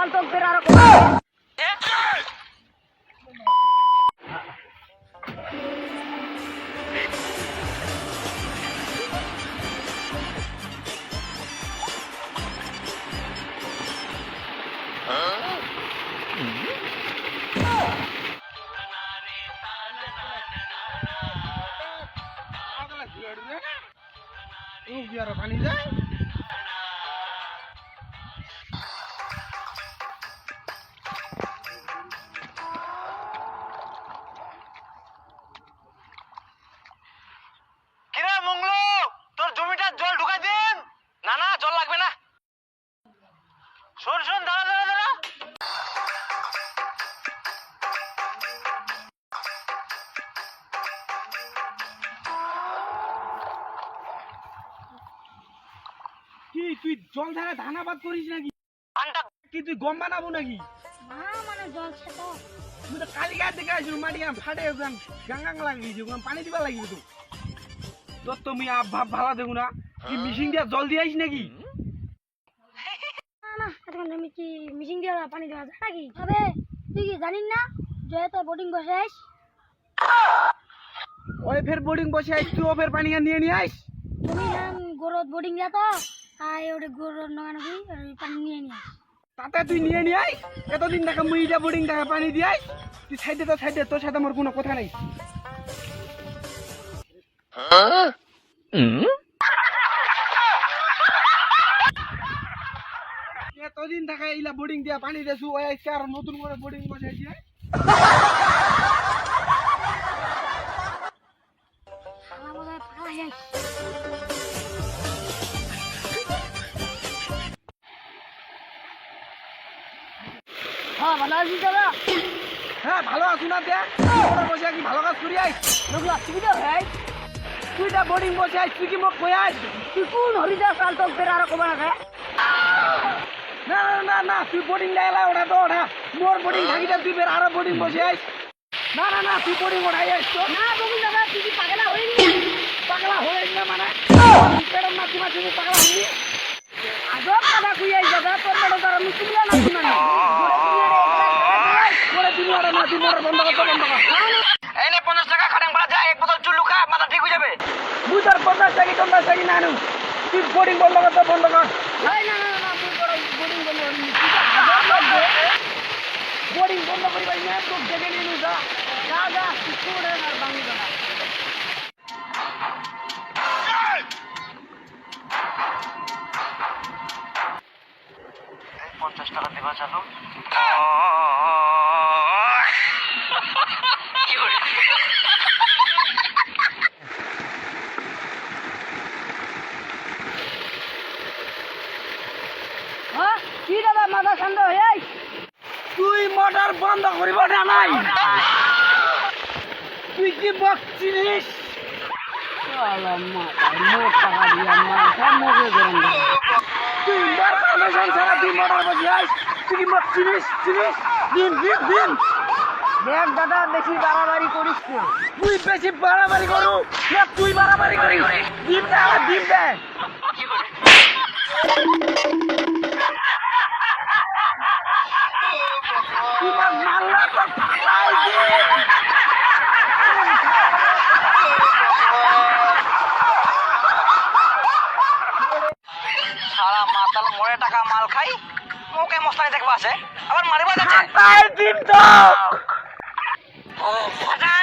চাল তো ফের আর পানি যায় কিরে মঙ্গলু, তোর জমিটার জল ঢুকাই দিন। না না, জল লাগবে না। শোন শোন, দাঁড়া দাঁড়া দাঁড়া। কি তুই জল ধারা ধান আবাদ করিস নাকি? ধানটা কি তুই গম বানাবো নাকি? না মানে জল তো তুই তো কালিঘাট দেখে আসিস মাটি ফাটে গাঙ্গাং লাগিয়েছি পানি দিবা লাগিবি তো তোর তো মুই ভাব ভালো দেখো না কি মিশিং দিয়া জল দিয়ে আইস নাকি? না না এখন তুমি কি মিশিং দিয়ে পানি দেওয়া যায় নাকি? তবে তুই কি জানিস না জয়তে বোটিং বসে আইস? ওই ফের বোর্ডিং বসে আইস তুই ফের পানি নিয়ে নিয়ে আইস। তুমি গরত বোটিং দিয়া তো আর ওটা গরত নগানকি পানি নিয়ে নিয়ে আইস। তাতে তুই নিয়ে নিয়ে আইস। এতদিন দেখা মুই যা বোর্ডিং দেখা পানি দিয়ে আইস। তুই সাইডে তো সাইডে তোর সাথে আমার কোনো কথা নাই। এতদিন দেখা ইলা বোর্ডিং দিয়া পানি দেছু ওই আজকে আর নতুন করে বোর্ডিং বসাইছি। শালা বোধহয় পাগলা হয়ে আইস। হ্যাঁ ভালো আছিস দাদা? হ্যাঁ ভালো আছো না দেখ ওরা বসে কি ভালো কাজ করি আইস। লোকলা সুবিধা হয় তুই যা বোর্ডিং বসে আইস তুই কি মোক কই আইস? তুই কোন হরিদাস চাল তো ফের আর কবে না না না না না তুই বোর্ডিং লাইলা ওটা তো ওটা মোর বোর্ডিং থাকি তুই ফের আরো বোর্ডিং বসে আইস। না না না তুই বোর্ডিং ওঠাই আইস তো। না বকুল দাদা তুই কি পাগলা হইনি? পাগলা হইস না মানে কেডম না তুমি তুমি পাগলা হইনি। আজব কথা কই আইস দাদা তোর বড় তার মুসলিম না শুনা না করে তুমি আর না তুই মোর বন্ধ কর বন্ধ কর। এই নে 50 টাকা খাটাং ভাড়া যা, এক বোতল চুল্লু খা, মাথা ঠিক হয়ে যাবে। তুই তোর 50 টাকা না আনু তুই বোর্ডিং বন্ধ কর তো বন্ধ কর। ভাই না না না তুই বড় বোটিং বন্ধ করবি তুই তো আজব লাগবে। বোর্ডিং বন্ধ করি ভাই না তোর দেখে নিয়ে যা। যা যা তুই করে আর বাঙ্গি দাদা এই 50 টাকা দেবা চালু। কি হলো? হ্যাঁ কি দাদা মাথা ঠান্ডা হয়ে আইস? তুই মোটর বন্ধ করিব না নাই তুই কি বকছিস? শালা মাথা মোট টাকা দিয়া মাথা মগে গরম দাদা তুই মোর পারমিশন ছাড়া তুই মোটর বসে আইস। তুই কি বকছিস? দিন দিন দিন দেখ দাদা বেশি বাড়াবাড়ি করিস না। তুই বেশি বাড়াবাড়ি করু না তুই বাড়াবাড়ি করিস। দিন দে আমার দিন দে। তুই মার মারলা তো ফালাই দে। সারা মাতাল মরে টাকা মাল খাই, মোকে মস্তানি দেখবা আছে, আবার মারিবা যাচ্ছে। তাই দিন তো ও ফাটা